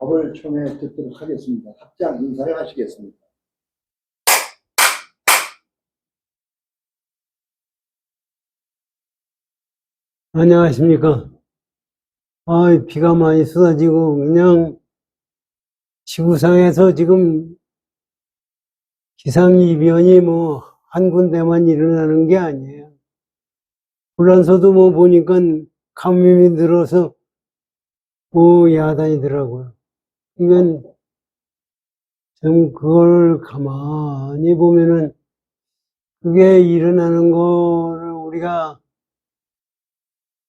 법을 청해 듣도록 하겠습니다. 합장 인사를 하시겠습니다. 안녕하십니까. 비가 많이 쏟아지고, 그냥 지구상에서 지금 기상이변이 한 군데만 일어나는 게 아니에요. 불란서도 보니까 감염이 들어서 야단이더라고요. 이건 좀 그걸 가만히 보면은 그게 일어나는 거를 우리가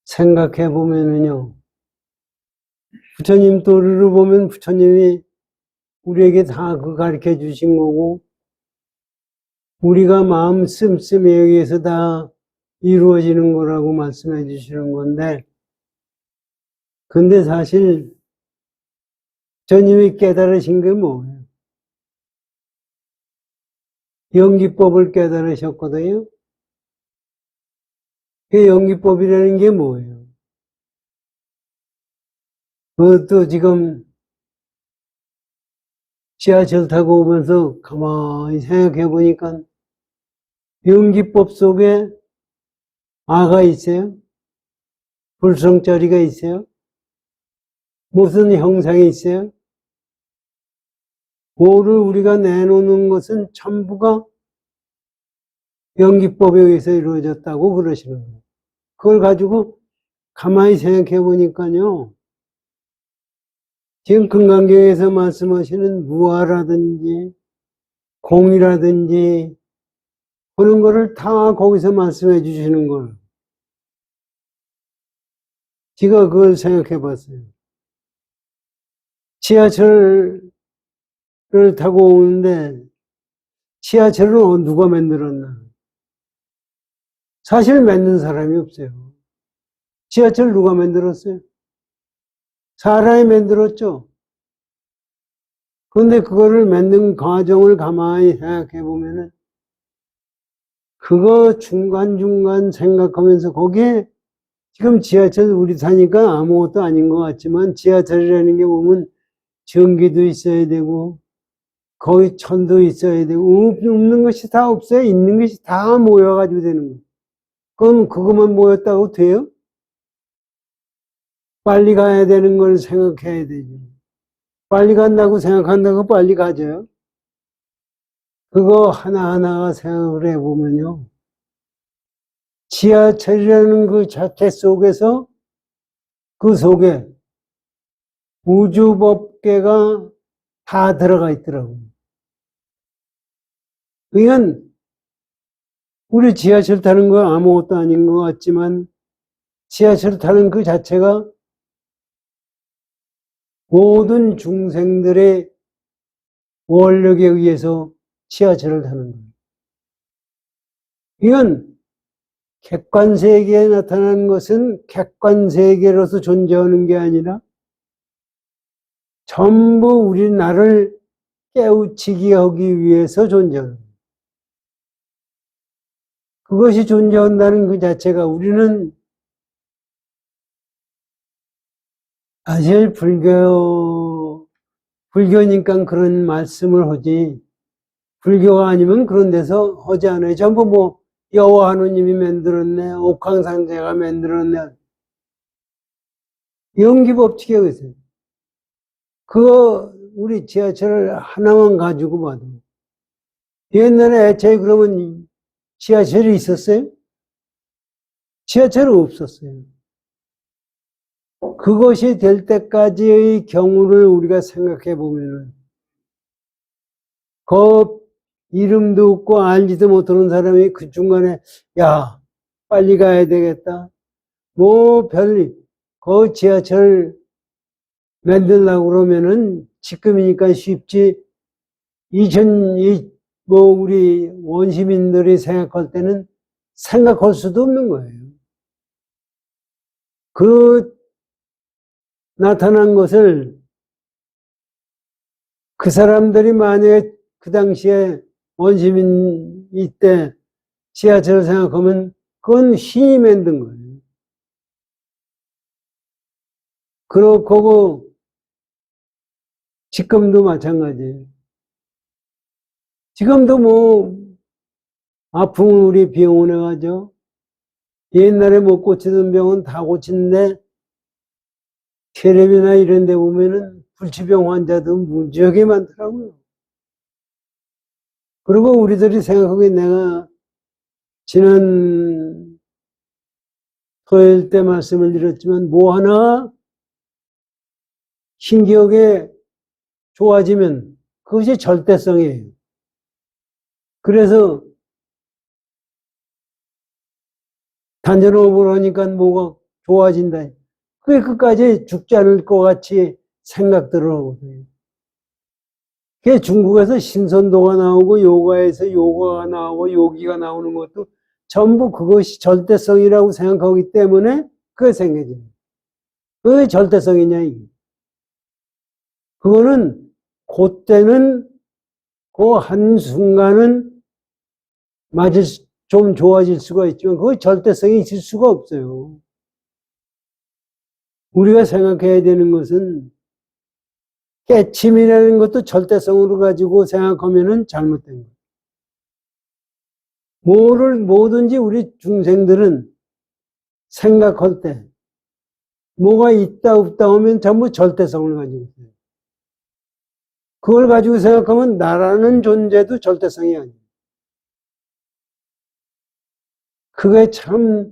생각해 보면은요. 부처님 도리를 보면 부처님이 우리에게 다 가르쳐 주신 거고, 우리가 마음 씀씀에 의해서 다 이루어지는 거라고 말씀해 주시는 건데, 근데 사실 부처님이 깨달으신 게 뭐예요? 연기법을 깨달으셨거든요. 그 연기법이라는 게 뭐예요? 그것도 지금 지하철 타고 오면서 가만히 생각해 보니까 연기법 속에 아가 있어요? 불성자리가 있어요? 무슨 형상이 있어요? 오를 우리가 내놓는 것은 전부가 연기법에 의해서 이루어졌다고 그러시는 거예요. 그걸 가지고 가만히 생각해 보니까요. 지금 금강경에서 말씀하시는 무아라든지 공이라든지 그런 거를 다 거기서 말씀해 주시는 걸. 제가 그걸 생각해 봤어요. 지하철을 타고 오는데 지하철은 누가 만들었나? 사실 만든 사람이 없어요. 지하철 누가 만들었어요? 사람이 만들었죠. 그런데 그거를 만든 과정을 가만히 생각해 보면은 그거 중간중간 생각하면서 거기에 지금 지하철 우리 타니까 아무것도 아닌 것 같지만 지하철이라는 게 보면 전기도 있어야 되고 거기 천도 있어야 되고 없는 것이 다 없어요. 있는 것이 다 모여가지고 되는 거예요. 그럼 그것만 모였다고 돼요? 빨리 가야 되는 걸 생각해야 되죠. 빨리 간다고 생각한다고 빨리 가져요? 그거 하나하나 생각을 해보면요. 지하철이라는 그 자체 속에서 그 속에 우주법계가 다 들어가 있더라고요. 그러니까 우리 지하철 타는 거 아무것도 아닌 것 같지만 지하철 타는 그 자체가 모든 중생들의 원력에 의해서 지하철을 타는 거예요. 이건 객관세계에 나타나는 것은 객관세계로서 존재하는 게 아니라 전부 우리 나를 깨우치게 하기 위해서 존재하는 거예요. 그것이 존재한다는 그 자체가 우리는 사실 불교니까 그런 말씀을 하지 불교가 아니면 그런 데서 하지 않아요. 전부 여호와 하느님이 만들었네, 옥황상제가 만들었네. 연기법칙에 의해서. 그거 우리 지하철 하나만 가지고 봐도 옛날에 애초에 그러면 지하철이 있었어요? 지하철은 없었어요. 그것이 될 때까지의 경우를 우리가 생각해 보면은 그 이름도 없고 알지도 못하는 사람이 그 중간에 야 빨리 가야 되겠다. 그 지하철 만들려고 그러면은 지금이니까 쉽지 우리 원시민들이 생각할 때는 생각할 수도 없는 거예요. 그 나타난 것을 그 사람들이 만약에 그 당시에 원시민 이때 지하철을 생각하면 그건 신이 만든 거예요. 그렇고 지금도 마찬가지예요. 지금도 뭐 아프면 우리 병원에 가죠. 옛날에 못 고치던 병은 다 고치는데 텔레비나 이런 데 보면은 불치병 환자도 무지하게 많더라고요. 그리고 우리들이 생각하기에 내가 지난 토요일 때 말씀을 드렸지만 뭐 하나 신기하게 좋아지면 그것이 절대성이에요. 그래서 단전호흡을 하니까 뭐가 좋아진다. 그게 끝까지 죽지 않을 것 같이 생각들을 하거든요. 그게 중국에서 신선도가 나오고 요가에서 요가가 나오고 요기가 나오는 것도 전부 그것이 절대성이라고 생각하기 때문에 그게 생겨져요. 그게 절대성이냐 이게. 그거는 그때는 그 한순간은 좀 좋아질 수가 있지만 그거 절대성이 있을 수가 없어요. 우리가 생각해야 되는 것은 깨침이라는 것도 절대성으로 가지고 생각하면은 잘못된 거예요. 뭐든지 우리 중생들은 생각할 때 뭐가 있다 없다 하면 전부 절대성을 가지고 있어요. 그걸 가지고 생각하면 나라는 존재도 절대성이 아니에요. 그게 참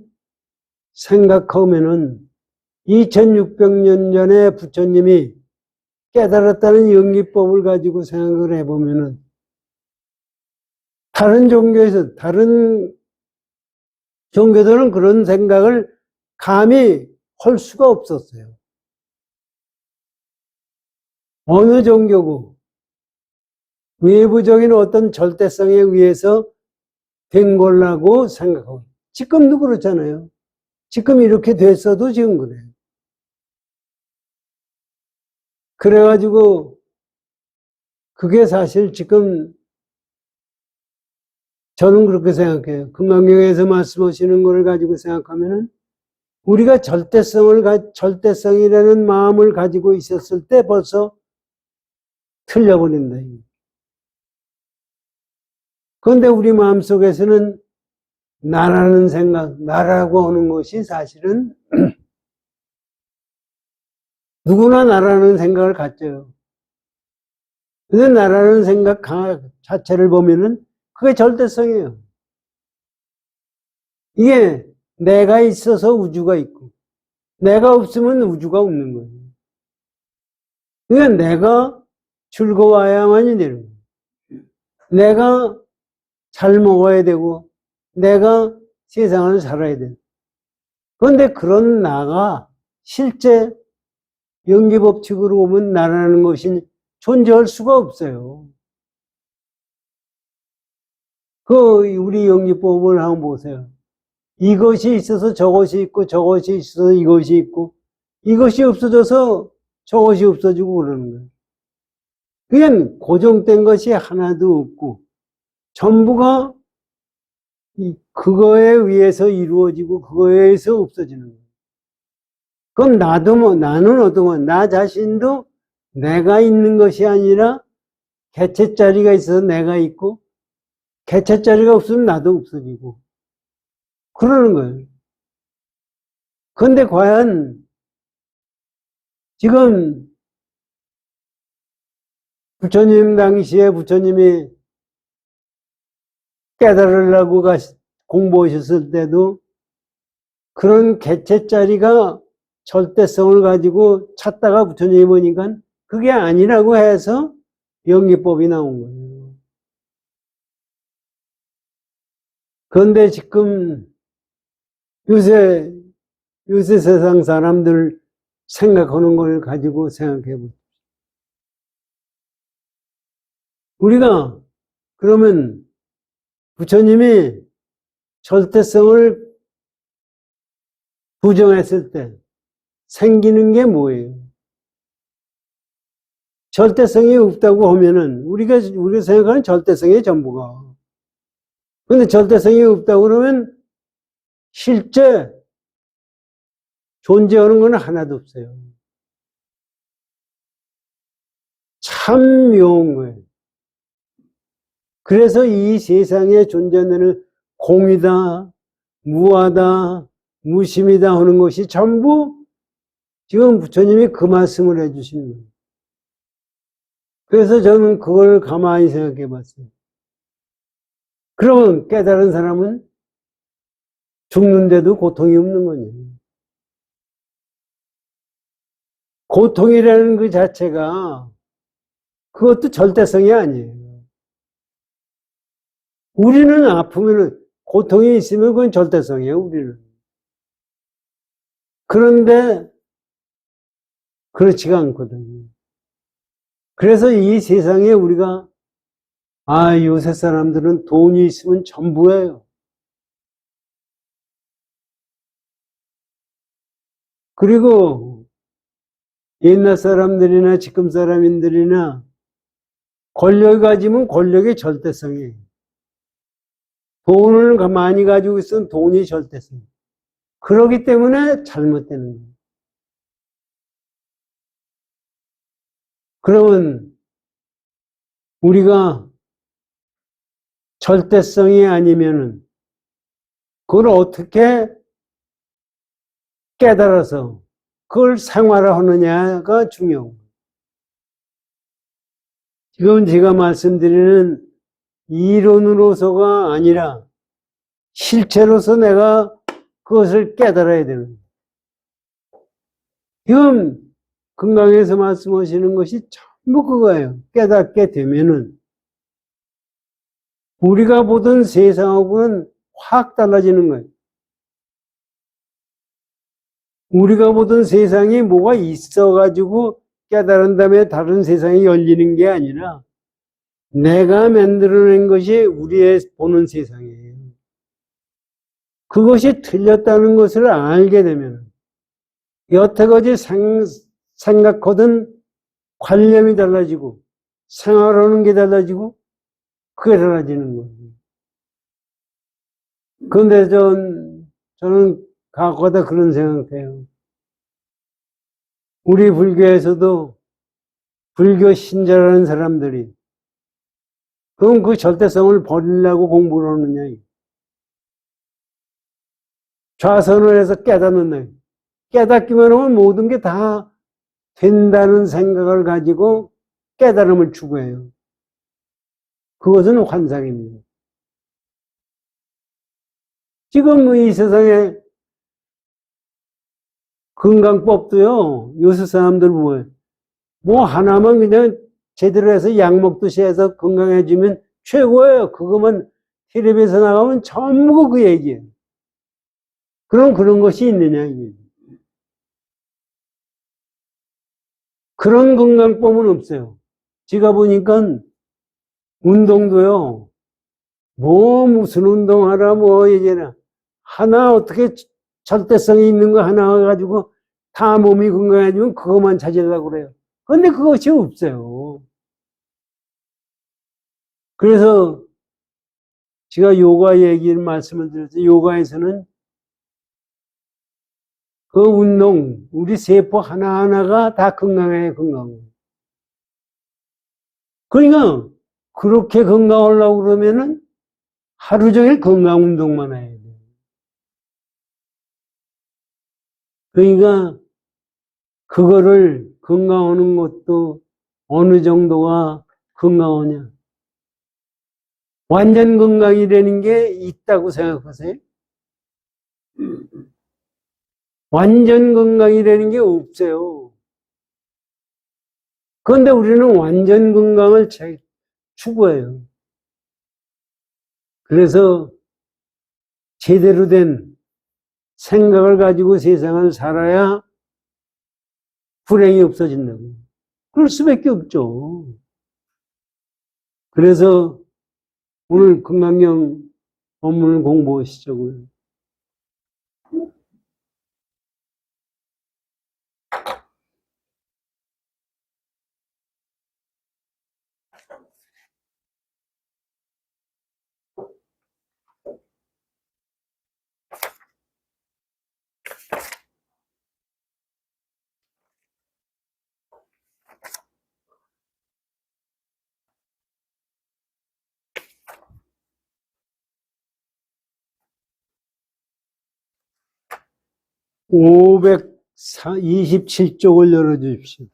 생각하면은 2600년 전에 부처님이 깨달았다는 영기법을 가지고 생각을 해보면은 다른 종교들은 그런 생각을 감히 할 수가 없었어요. 어느 종교고 외부적인 어떤 절대성에 의해서 된 거라고 생각하고 지금도 그렇잖아요. 지금 이렇게 됐어도 지금 그래요. 그래가지고 그게 사실 지금 저는 그렇게 생각해요. 금강경에서 말씀하시는 것을 가지고 생각하면은 우리가 절대성이라는 마음을 가지고 있었을 때 벌써 틀려버린다. 그런데 우리 마음속에서는 나라는 생각, 나라고 하는 것이 사실은 누구나 나라는 생각을 갖죠. 근데 나라는 생각 자체를 보면은 그게 절대성이에요. 이게 내가 있어서 우주가 있고 내가 없으면 우주가 없는 거예요. 그러니까 내가 즐거워야만이 되는 거예요. 내가 잘 먹어야 되고 내가 세상을 살아야 돼. 그런데 그런 나가 실제 연계법칙으로 보면 나라는 것이 존재할 수가 없어요. 우리 연기법을 한번 보세요. 이것이 있어서 저것이 있고 저것이 있어서 이것이 있고 이것이 없어져서 저것이 없어지고 그러는 거예요. 그냥 고정된 것이 하나도 없고 전부가 그거에 의해서 이루어지고 그거에 의해서 없어지는 거예요. 그럼 나는 어떤 거야? 나 자신도 내가 있는 것이 아니라 개체자리가 있어서 내가 있고 개체자리가 없으면 나도 없어지고 그러는 거예요. 그런데 과연 지금 부처님 당시에 부처님이 깨달으려고 공부하셨을 때도 그런 개체자리가 절대성을 가지고 찾다가 부처님이 보니까 그게 아니라고 해서 연기법이 나온 거예요. 그런데 지금 요새 세상 사람들 생각하는 걸 가지고 생각해 보죠. 우리가 그러면 부처님이 절대성을 부정했을 때 생기는 게 뭐예요? 절대성이 없다고 하면은 우리가 생각하는 절대성의 전부가. 근데 절대성이 없다고 그러면 실제 존재하는 건 하나도 없어요. 참 묘한 거예요. 그래서 이 세상에 존재하는 공이다, 무하다, 무심이다 하는 것이 전부 지금 부처님이 그 말씀을 해주시는 거예요. 그래서 저는 그걸 가만히 생각해 봤어요. 그러면 깨달은 사람은 죽는데도 고통이 없는 거냐. 고통이라는 그 자체가 그것도 절대성이 아니에요. 우리는 아프면은 고통이 있으면 그건 절대성이에요, 우리는. 그런데 그렇지가 않거든요. 그래서 이 세상에 우리가 요새 사람들은 돈이 있으면 전부예요. 그리고 옛날 사람들이나 지금 사람들이나 권력을 가지면 권력의 절대성이에요. 돈을 많이 가지고 있으면 돈이 절대성. 그렇기 때문에 잘못되는 거예요. 그러면 우리가 절대성이 아니면은 그걸 어떻게 깨달아서 그걸 생활화하느냐가 중요해요. 지금 제가 말씀드리는 이론으로서가 아니라 실체로서 내가 그것을 깨달아야 되는 거예요. 지금 건강에서 말씀하시는 것이 전부 그거예요. 깨닫게 되면은 우리가 보던 세상하고는 확 달라지는 거예요. 우리가 보던 세상이 뭐가 있어가지고 깨달은 다음에 다른 세상이 열리는 게 아니라 내가 만들어낸 것이 우리의 보는 세상이에요. 그것이 틀렸다는 것을 알게 되면 여태까지 생각하던 관념이 달라지고 생활하는 게 달라지고 그게 달라지는 거예요. 그런데 저는 가끔가다 그런 생각해요. 우리 불교에서도 불교 신자라는 사람들이 그럼 그 절대성을 버리려고 공부를 하느냐. 좌선을 해서 깨닫는다. 깨닫기만 하면 모든 게 다 된다는 생각을 가지고 깨달음을 추구해요. 그것은 환상입니다. 지금 이 세상에 건강법도요, 요새 사람들 뭐예요? 뭐 하나만 그냥 제대로 해서 약 먹듯이 해서 건강해지면 최고예요. 그것만 텔레비에서 나가면 전부 그 얘기예요. 그럼 그런 것이 있느냐, 이게. 그런 건강법은 없어요. 제가 보니까 운동도요, 뭐 무슨 운동하라 뭐 얘기나 하나 어떻게 절대성이 있는 거 하나 가지고 다 몸이 건강해지면 그것만 찾으려고 그래요. 그런데 그것이 없어요. 그래서 제가 요가 얘기를 말씀을 드렸죠. 요가에서는 그 운동, 우리 세포 하나하나가 다 건강해요, 건강. 그러니까 그렇게 건강하려고 그러면은 하루 종일 건강 운동만 해야 돼요. 그러니까 그거를 건강하는 것도 어느 정도가 건강하냐. 완전 건강이라는 게 있다고 생각하세요? 완전 건강이라는 게 없어요. 그런데 우리는 완전 건강을 추구해요. 그래서 제대로 된 생각을 가지고 세상을 살아야 불행이 없어진다고. 그럴 수밖에 없죠. 그래서 오늘 건강경 법문을 공부하시자고요. 527쪽을 열어주십시오.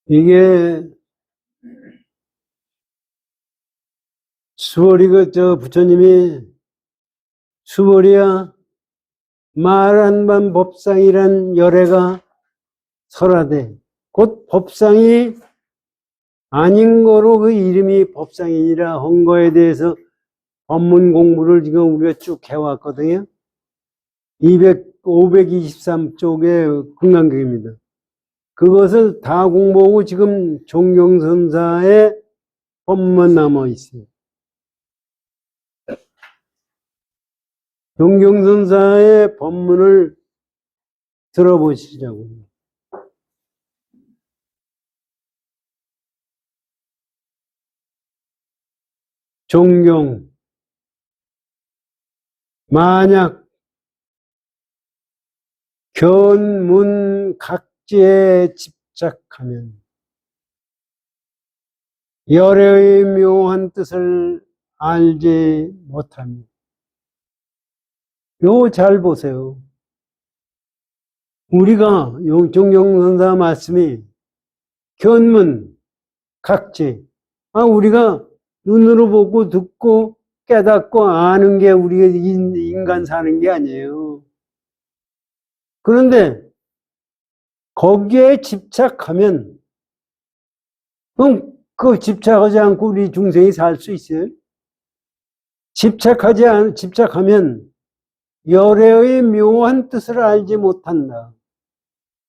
이게 수월이가 부처님이 수월이야 말한반 법상이란 열애가 설하되 곧 법상이 아닌 거로 그 이름이 법상이니라 한 거에 대해서 법문 공부를 지금 우리가 쭉 해왔거든요. 523쪽의 금강경입니다. 그것을 다 공부하고 지금 종경선사의 법만 남아 있어요. 종경선사의 법문을 들어보시자고요. 종경 만약 견문 각지에 집착하면 열애의 묘한 뜻을 알지 못하며 요 잘 보세요. 우리가 종경선사 말씀이 견문 각지 우리가 눈으로 보고 듣고 깨닫고 아는 게 우리가 인간 사는 게 아니에요. 그런데 거기에 집착하면 그럼 그 집착하지 않고 우리 중생이 살 수 있어요? 집착하면 열애의 묘한 뜻을 알지 못한다.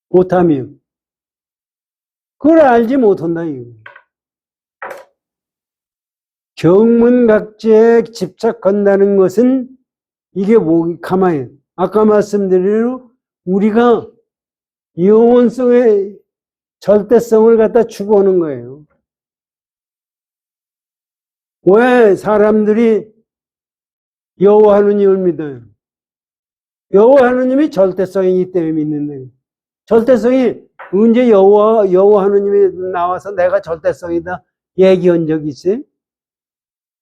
못하며 그걸 알지 못한다 이거. 경문각지에 집착한다는 것은 이게 가만히 아까 말씀드린 대로 우리가 영원성의 절대성을 갖다 추구하는 거예요. 왜 사람들이 여호와 하느님을 믿어요? 여호와 하느님이 절대성이기 때문에 믿는 거예요. 절대성이 언제 여호와 하느님이 나와서 내가 절대성이다 얘기한 적 있어요?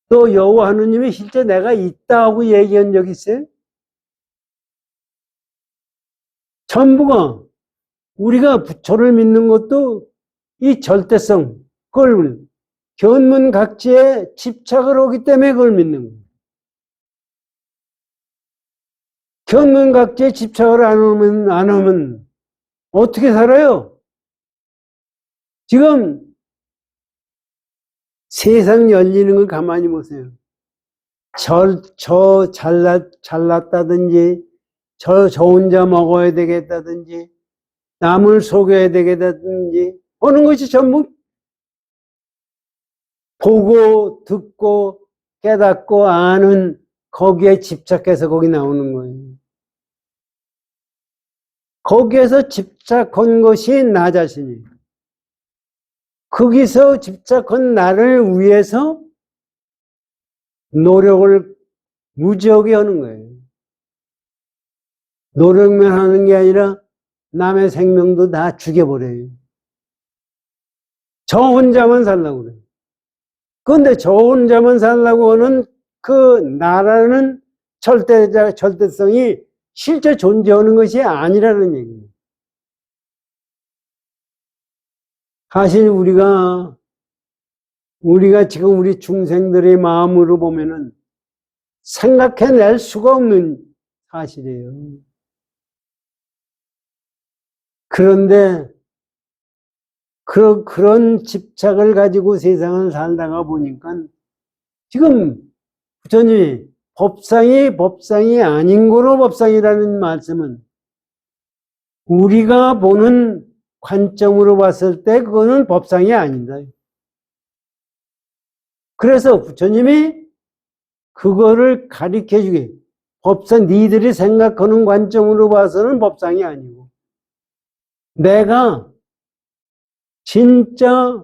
또 여호와 하느님이 실제 내가 있다고 얘기한 적 있어요? 전부가 우리가 부처를 믿는 것도 이 절대성, 그걸 견문각지에 집착을 하기 때문에 그걸 믿는 거예요. 견문각지에 집착을 안 하면 어떻게 살아요? 지금 세상 열리는 걸 가만히 보세요. 저 잘났다든지, 저 혼자 먹어야 되겠다든지, 남을 속여야 되겠다든지, 하는 것이 전부 보고, 듣고, 깨닫고, 아는 거기에 집착해서 거기 나오는 거예요. 거기에서 집착한 것이 나 자신이에요. 거기서 집착한 나를 위해서 노력을 무지하게 하는 거예요. 노력만 하는 게 아니라 남의 생명도 다 죽여버려요. 저 혼자만 살려고 그래요. 그런데 저 혼자만 살려고 하는 그 나라는 절대성이 실제 존재하는 것이 아니라는 얘기예요. 사실 우리가 지금 우리 중생들의 마음으로 보면은 생각해낼 수가 없는 사실이에요. 그런데 그런 집착을 가지고 세상을 살다가 보니까 지금 부처님이 법상이 아닌 거로 법상이라는 말씀은 우리가 보는 관점으로 봤을 때 그거는 법상이 아니다. 그래서 부처님이 그거를 가르쳐 주게 법상 니들이 생각하는 관점으로 봐서는 법상이 아니고 내가 진짜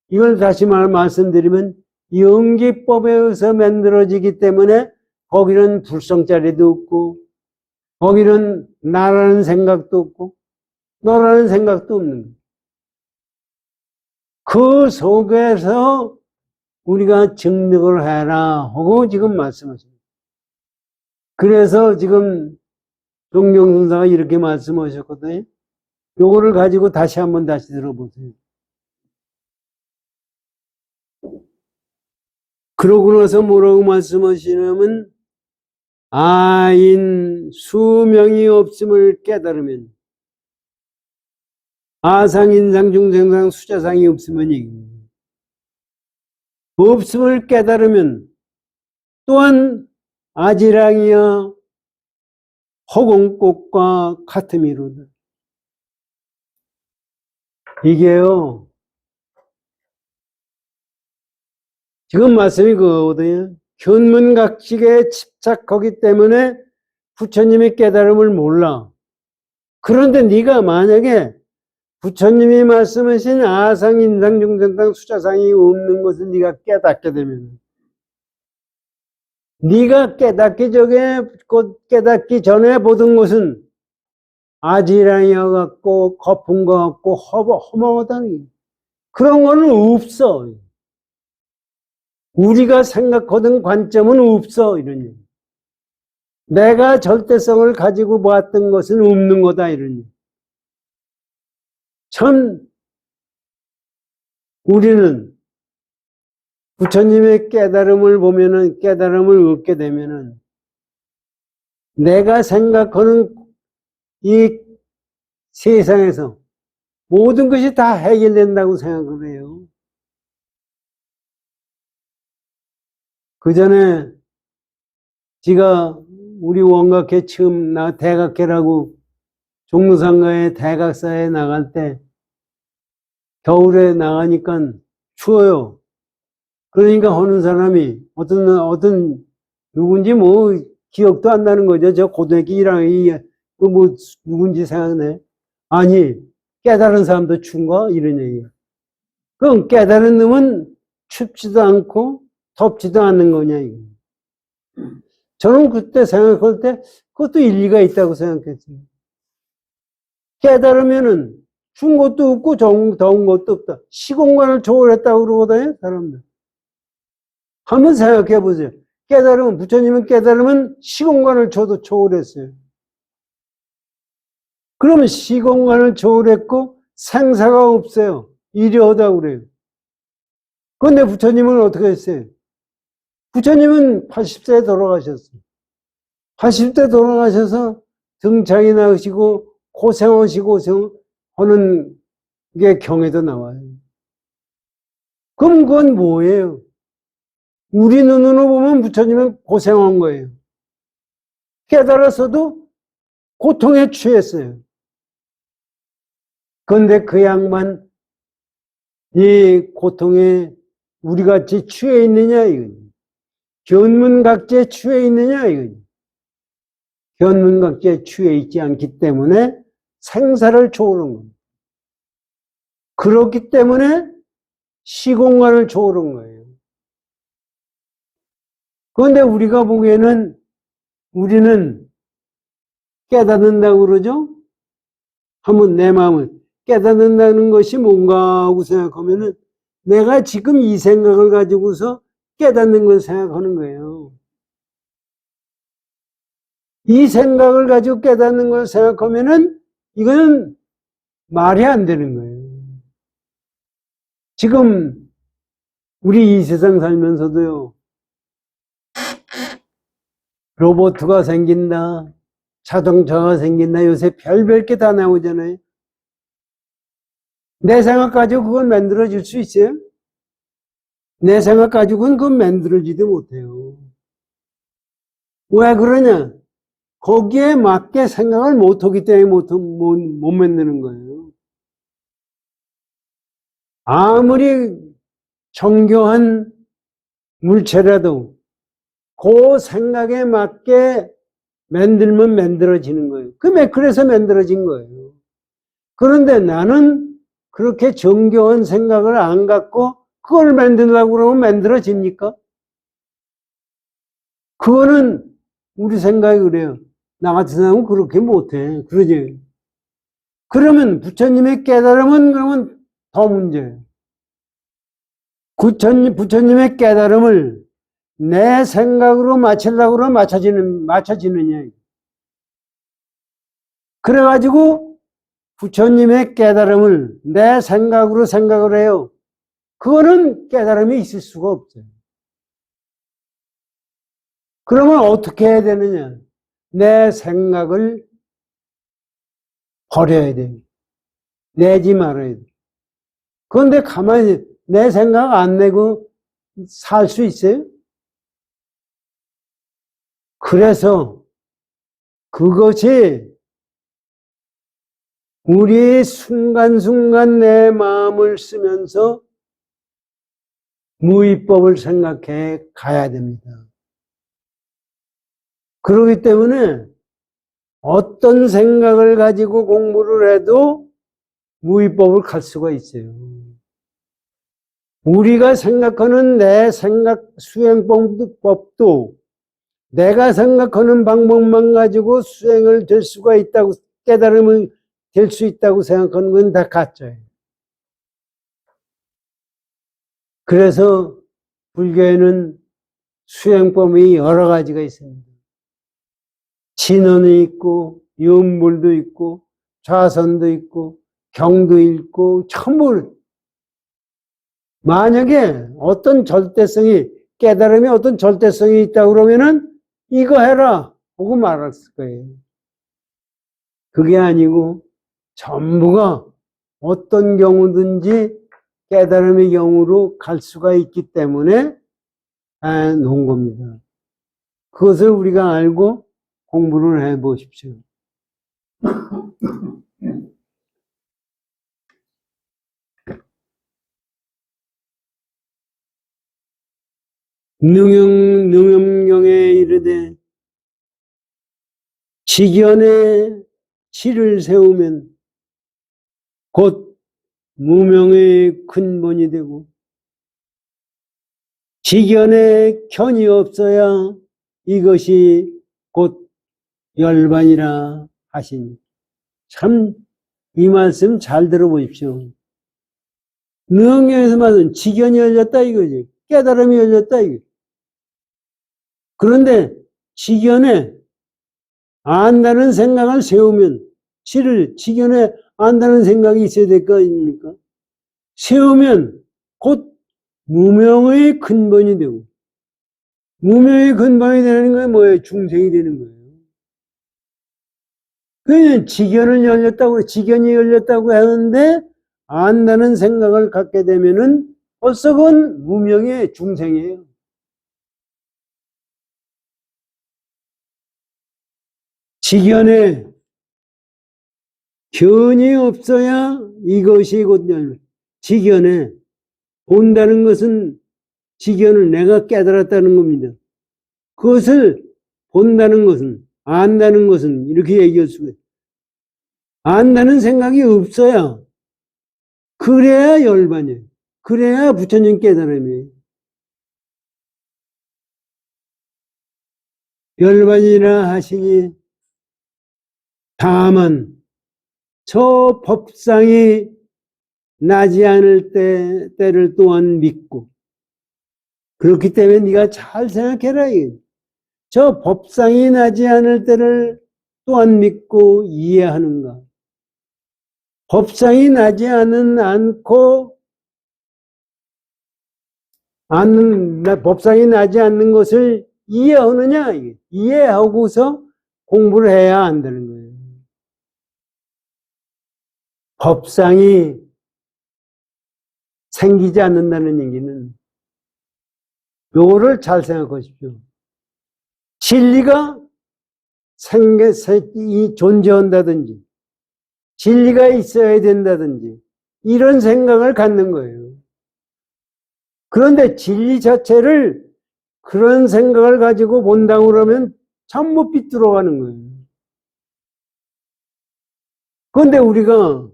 이걸 다시 말씀드리면 연기법에 의해서 만들어지기 때문에 거기는 불성자리도 없고 거기는 나라는 생각도 없고 너라는 생각도 없는 거예요. 그 속에서 우리가 증득을 해라 하고 지금 말씀하십니다. 그래서 지금 동경선사가 이렇게 말씀하셨거든요. 요거를 가지고 다시 한번 다시 들어보세요. 그러고 나서 뭐라고 말씀하시냐면 아인 수명이 없음을 깨달으면 아상, 인상, 중생상, 수자상이 없으면 얘기입니다. 없음을 깨달으면 또한 아지랑이야 허공꽃과 같음이로다. 이게요, 지금 말씀이 그거거든요. 견문각식에 집착하기 때문에 부처님의 깨달음을 몰라. 그런데 네가 만약에 부처님이 말씀하신 아상, 인상, 중생상, 수자상이 없는 것을 네가 깨닫게 되면 네가 깨닫기 전에 보던 것은 아지랑이와 같고 거품과 같고 허망하다는 그런 거는 없어. 우리가 생각하던 관점은 없어. 이런 얘기. 내가 절대성을 가지고 보았던 것은 없는 거다. 이런 얘기. 참 우리는 부처님의 깨달음을 보면은 깨달음을 얻게 되면은 내가 생각하는 이 세상에서 모든 것이 다 해결된다고 생각을 해요. 그 전에 제가 우리 원각회 처음 대각회라고 종로상가에 대각사에 나갈 때 겨울에 나가니까 추워요. 그러니까 하는 사람이 어떤 누군지 뭐 기억도 안 나는 거죠. 저 고등학교 1학년 뭐 누군지 생각나네. 아니 깨달은 사람도 추운가 이런 얘기예요. 그럼 깨달은 놈은 춥지도 않고 덥지도 않는 거냐 이거. 저는 그때 생각할 때 그것도 일리가 있다고 생각했어요. 깨달으면은 추운 것도 없고 더운 것도 없다. 시공간을 초월했다고 그러거든요, 사람들. 한번 생각해 보세요. 깨달으면, 부처님은 깨달으면 시공간을 초월했어요. 그러면 시공간을 초월했고 생사가 없어요. 이려하다고 그래요. 그런데 부처님은 어떻게 했어요? 부처님은 80세에 돌아가셨어요. 80대 돌아가셔서 등창이 나으시고 고생하시고 하는 게 경에도 나와요. 그럼 그건 뭐예요? 우리 눈으로 보면 부처님은 고생한 거예요. 깨달았어도 고통에 취했어요. 그런데 그 양반 이 고통에 우리같이 취해 있느냐 이거죠. 견문각지에 취해 있느냐 이거죠. 견문각지에 취해 있지 않기 때문에 생사를 초월한 겁니다. 그렇기 때문에 시공간을 초월한 거예요. 그런데 우리가 보기에는 우리는 깨닫는다고 그러죠? 한번 내 마음을 깨닫는다는 것이 뭔가 하고 생각하면은 내가 지금 이 생각을 가지고서 깨닫는 걸 생각하는 거예요. 이 생각을 가지고 깨닫는 걸 생각하면은 이거는 말이 안 되는 거예요. 지금 우리 이 세상 살면서도요. 로봇가 생긴다. 자동차가 생긴다. 요새 별별 게 다 나오잖아요. 내 생각 가지고 그건 만들어질 수 있어요? 내 생각 가지고는 그건 만들어지도 못해요. 왜 그러냐? 거기에 맞게 생각을 못하기 때문에 못 만드는 거예요. 아무리 정교한 물체라도 그 생각에 맞게 만들면 만들어지는 거예요. 그래서 만들어진 거예요. 그런데 나는 그렇게 정교한 생각을 안 갖고 그걸 만들려고 그러면 만들어집니까? 그거는 우리 생각이 그래요. 나 같은 사람은 그렇게 못해. 그러지. 그러면 부처님의 깨달음은 그러면 더 문제예요. 부처님의 깨달음을 내 생각으로 맞추려고 그러면 맞춰지느냐. 그래가지고 부처님의 깨달음을 내 생각으로 생각을 해요. 그거는 깨달음이 있을 수가 없어요. 그러면 어떻게 해야 되느냐? 내 생각을 버려야 돼요. 내지 말아야 돼요. 그런데 가만히 내 생각 안 내고 살 수 있어요? 그래서 그것이 우리 순간순간 내 마음을 쓰면서 무위법을 생각해 가야 됩니다. 그렇기 때문에 어떤 생각을 가지고 공부를 해도 무위법을 갈 수가 있어요. 우리가 생각하는 내 생각 수행법도 내가 생각하는 방법만 가지고 수행을 될 수가 있다고, 깨달음을 될 수 있다고 생각하는 건 다 가짜예요. 그래서 불교에는 수행법이 여러 가지가 있습니다. 진언이 있고, 윤불도 있고, 좌선도 있고, 경도 있고, 전부. 만약에 어떤 절대성이, 깨달음이 어떤 절대성이 있다 그러면은 이거 해라 하고 말했을 거예요. 그게 아니고 전부가 어떤 경우든지 깨달음의 경우로 갈 수가 있기 때문에 놓은 겁니다. 그것을 우리가 알고 공부를 해 보십시오. 능엄경에 이르되 직연에 치를 세우면 곧 무명의 근본이 되고 직연에 견이 없어야 이것이 곧 열반이라 하시니. 참 이 말씀 잘 들어보십시오. 능엄경에서 말은 직연이 열렸다 이거지. 깨달음이 열렸다 이거지. 그런데 직연에 안다는 생각을 세우면 직연에 안다는 생각이 있어야 될 거 아닙니까? 세우면 곧 무명의 근본이 되고, 무명의 근본이 되는 건 뭐예요? 중생이 되는 거예요. 그냥 직연이 열렸다고 하는데 안다는 생각을 갖게 되면은 벌써 그건 무명의 중생이에요. 직연에 견이 없어야 이것이 곧 열매. 직연에 본다는 것은 직연을 내가 깨달았다는 겁니다. 그것을 본다는 것은, 안다는 것은 이렇게 얘기할 수가 있어요. 안다는 생각이 없어야, 그래야 열반이에요. 그래야 부처님 깨달음이에요. 열반이라 하시니 다만 저 법상이 나지 않을 때를 또한 믿고, 그렇기 때문에 네가 잘 생각해라. 저 법상이 나지 않을 때를 또한 믿고 이해하는가? 법상이 나지 법상이 나지 않는 것을 이해하느냐? 이해하고서 공부를 해야 안 되는 거예요. 법상이 생기지 않는다는 얘기는 요거를 잘 생각하십시오. 진리가 존재한다든지 진리가 있어야 된다든지 이런 생각을 갖는 거예요. 그런데 진리 자체를 그런 생각을 가지고 본다고 그러면 전부 삐뚤어가는 거예요. 그런데 우리가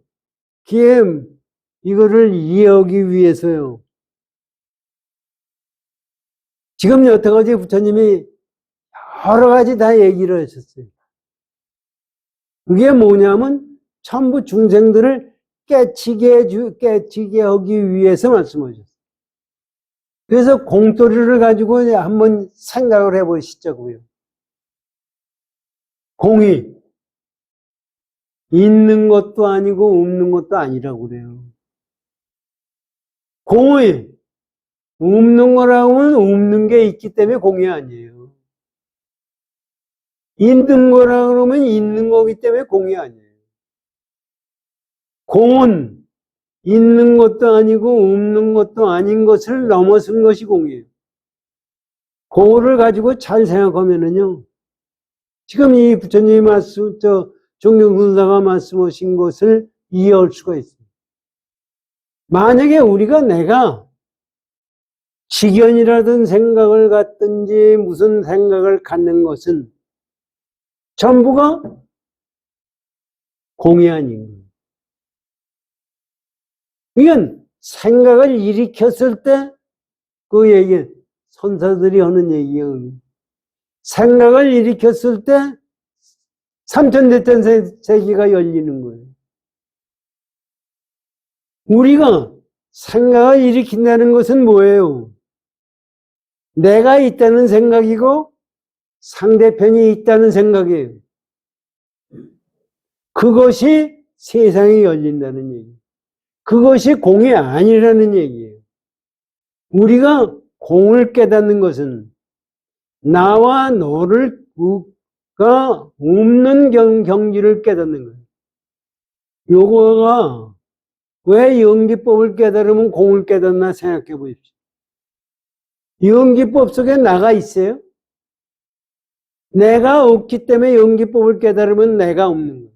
이거를 이해하기 위해서요. 지금 여태까지 부처님이 여러 가지 다 얘기를 하셨어요. 그게 뭐냐면 전부 중생들을 깨치게 하기 위해서 말씀하셨어요. 그래서 공돌이를 가지고 한번 생각을 해보시자고요. 공이 있는 것도 아니고 없는 것도 아니라고 그래요. 공이 없는 거라고 하면 없는 게 있기 때문에 공이 아니에요. 있는 거라고 그러면 있는 거기 때문에 공이 아니에요. 공은 있는 것도 아니고 없는 것도 아닌 것을 넘어선 것이 공이에요. 그거를 가지고 잘 생각하면은요, 지금 이 부처님이 종경선사가 말씀하신 것을 이해할 수가 있어요. 만약에 내가 직연이라든 생각을 갖든지 무슨 생각을 갖는 것은 전부가 공이 아닌 거예요. 이건 생각을 일으켰을 때 그 얘기, 선사들이 하는 얘기예요. 생각을 일으켰을 때 삼천대천 세계가 열리는 거예요. 우리가 생각을 일으킨다는 것은 뭐예요? 내가 있다는 생각이고 상대편이 있다는 생각이에요. 그것이 세상이 열린다는 얘기예요. 그것이 공이 아니라는 얘기예요. 우리가 공을 깨닫는 것은 나와 너를 가 없는 경지를 깨닫는 거예요. 요거가 왜 연기법을 깨달으면 공을 깨닫나 생각해 보십시오. 연기법 속에 나가 있어요? 내가 없기 때문에 연기법을 깨달으면 내가 없는 거예요.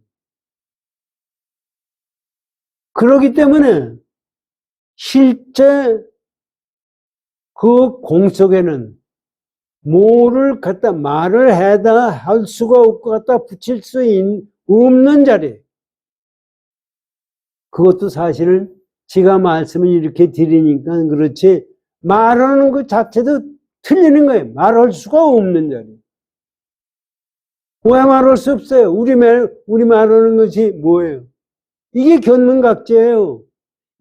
그렇기 때문에 실제 그 공 속에는 뭐를 갖다 말을 해다 할 수가 없고 갖다 붙일 수 없는 자리예요. 그것도 사실은 제가 말씀을 이렇게 드리니까 그렇지 말하는 것 자체도 틀리는 거예요. 말할 수가 없는 자리. 왜 말할 수 없어요? 우리 말하는 것이 뭐예요? 이게 견문각제예요.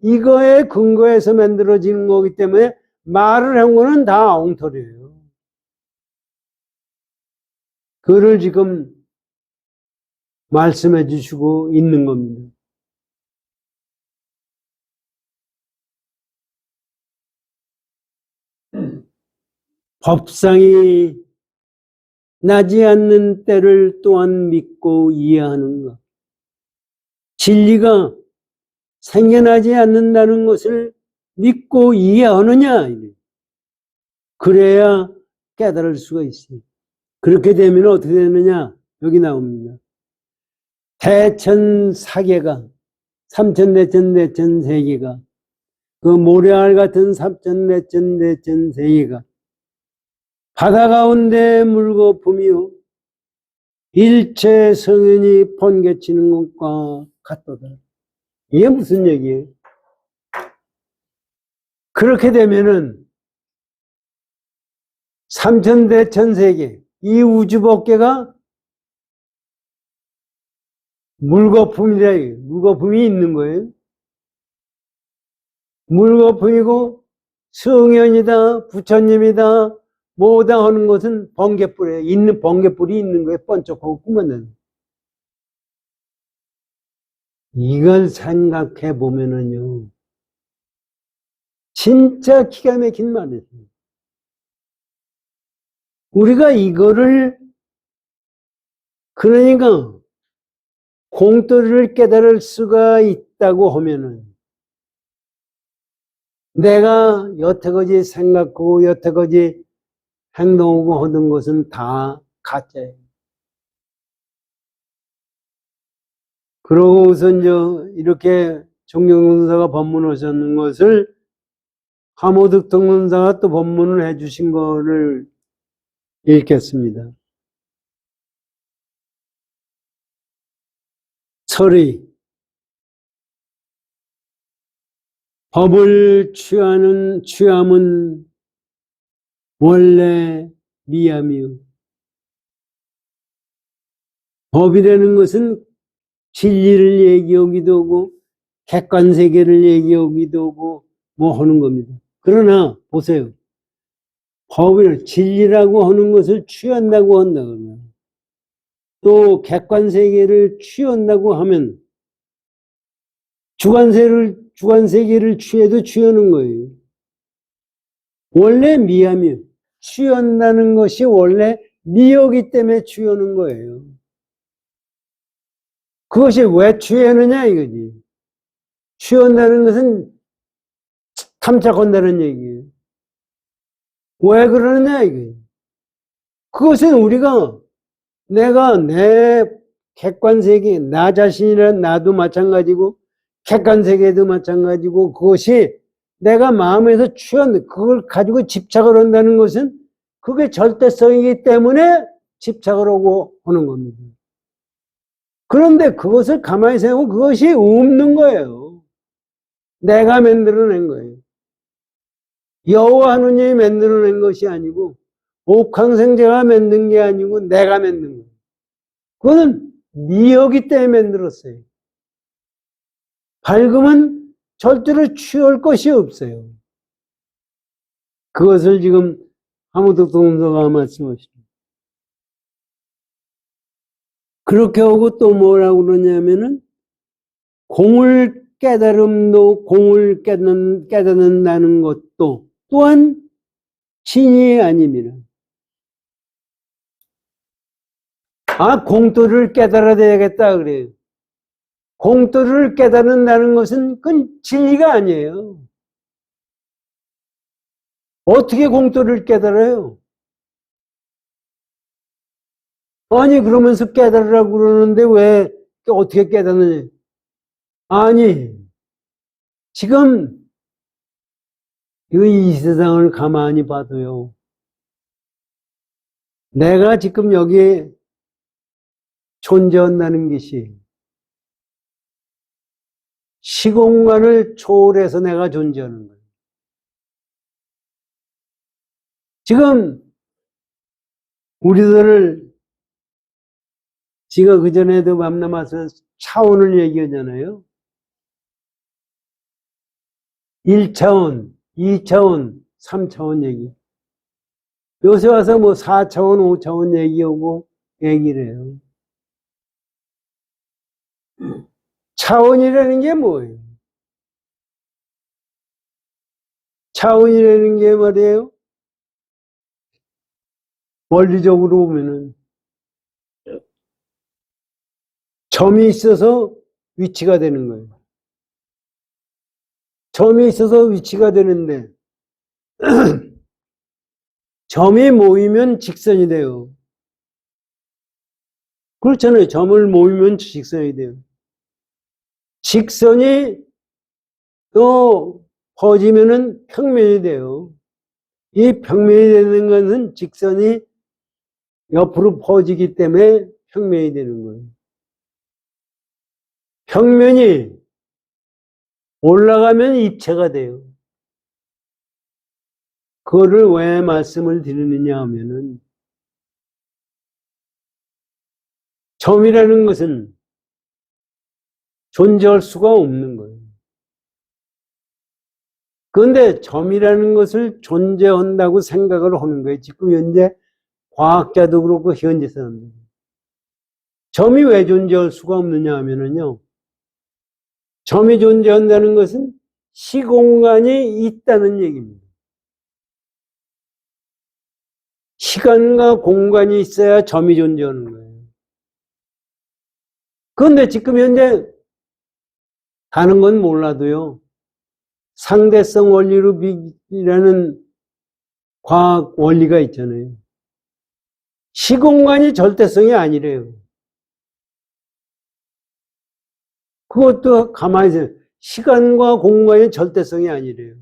이거에 근거해서 만들어지는 거기 때문에 말을 한 거는 다 엉터리예요. 그를 지금 말씀해 주시고 있는 겁니다. 법상이 나지 않는 때를 또한 믿고 이해하는 것. 진리가 생겨나지 않는다는 것을 믿고 이해하느냐. 그래야 깨달을 수가 있어요. 그렇게 되면 어떻게 되느냐? 여기 나옵니다. 대천사계가, 삼천대천 세계가, 그 모래알 같은 삼천대천 세계가 바다 가운데 물거품이요 일체 성현이 번개치는 것과 같도다. 이게 무슨 얘기예요? 그렇게 되면은 삼천대천세계 이 우주법계가 물거품이 있는 거예요. 물거품이고 성현이다 부처님이다 뭐다 하는 것은 번개불에 있는 번개불이 있는 거예요. 번쩍하고 꾸며내는. 이걸 생각해 보면은요 진짜 기가 막힌 말이에요. 우리가 이거를 그러니까 공돌이를 깨달을 수가 있다고 하면은 내가 여태까지 생각하고 여태까지 행동하고 하던 것은 다 가짜예요. 그러고 우선 이렇게 종경선사가 법문하셨는 것을 하모득통선사가 또 법문을 해주신 거를 읽겠습니다. 설의 법을 취함은 원래 미암이요. 법이라는 것은 진리를 얘기하기도 하고 객관세계를 얘기하기도 하고 뭐 하는 겁니다. 그러나 보세요. 법을 진리라고 하는 것을 취한다고 한다거나 또 객관세계를 취한다고 하면 주관세계를 취해도 취하는 거예요. 원래 미함이요. 취한다는 것이 원래 미하기 때문에 취하는 거예요. 그것이 왜 취하느냐 이거지. 취한다는 것은 탐착한다는 얘기예요. 왜 그러느냐 이거예요. 그것은 우리가 내가 내 객관세계, 나 자신이란 나도 마찬가지고 객관세계도 마찬가지고 그것이 내가 마음에서 취한 그걸 가지고 집착을 한다는 것은 그게 절대성이기 때문에 집착을 하고 하는 겁니다. 그런데 그것을 가만히 생각하면 그것이 없는 거예요. 내가 만들어낸 거예요. 여호와 하느님이 만들어낸 것이 아니고 옥황생제가 만든 게 아니고 내가 만든 거예요. 그거는 미역이 때문에 만들었어요. 밝음은 절대로 취할 것이 없어요. 그것을 지금 하무득동서가 말씀하십니다. 그렇게 하고 또 뭐라고 그러냐면은 공을 깨달음도 공을 깨닫는다는 것도 또한 진이 아닙니다. 공도를 깨달아야 되겠다 그래요. 공도를 깨닫는다는 것은 그건 진리가 아니에요. 어떻게 공도를 깨달아요? 아니 그러면서 깨달으라고 그러는데 왜 어떻게 깨닫느냐? 아니 지금 이 세상을 가만히 봐도요. 내가 지금 여기에 존재한다는 것이 시공간을 초월해서 내가 존재하는 거예요. 지금 우리들을 제가 그전에도 밤남아서 차원을 얘기하잖아요. 1차원, 2차원, 3차원 얘기. 요새 와서 뭐 4차원, 5차원 얘기하고 얘기를 해요. 차원이라는 게 뭐예요? 차원이라는 게 말이에요. 원리적으로 보면은 점이 있어서 위치가 되는 거예요. 점이 있어서 위치가 되는데 점이 모이면 직선이 돼요. 그렇잖아요. 점을 모이면 직선이 돼요. 직선이 또 퍼지면은 평면이 돼요. 이 평면이 되는 것은 직선이 옆으로 퍼지기 때문에 평면이 되는 거예요. 평면이 올라가면 입체가 돼요. 그거를 왜 말씀을 드리느냐 하면은 점이라는 것은 존재할 수가 없는 거예요. 그런데 점이라는 것을 존재한다고 생각을 하는 거예요. 지금 현재 과학자도 그렇고 현재 사람들. 점이 왜 존재할 수가 없느냐 하면은요. 점이 존재한다는 것은 시공간이 있다는 얘기입니다. 시간과 공간이 있어야 점이 존재하는 거예요. 그런데 지금 현재 다른 건 몰라도요. 상대성 원리라는 과학 원리가 있잖아요. 시공간이 절대성이 아니래요. 그것도 가만히 있어요. 시간과 공간이 절대성이 아니래요.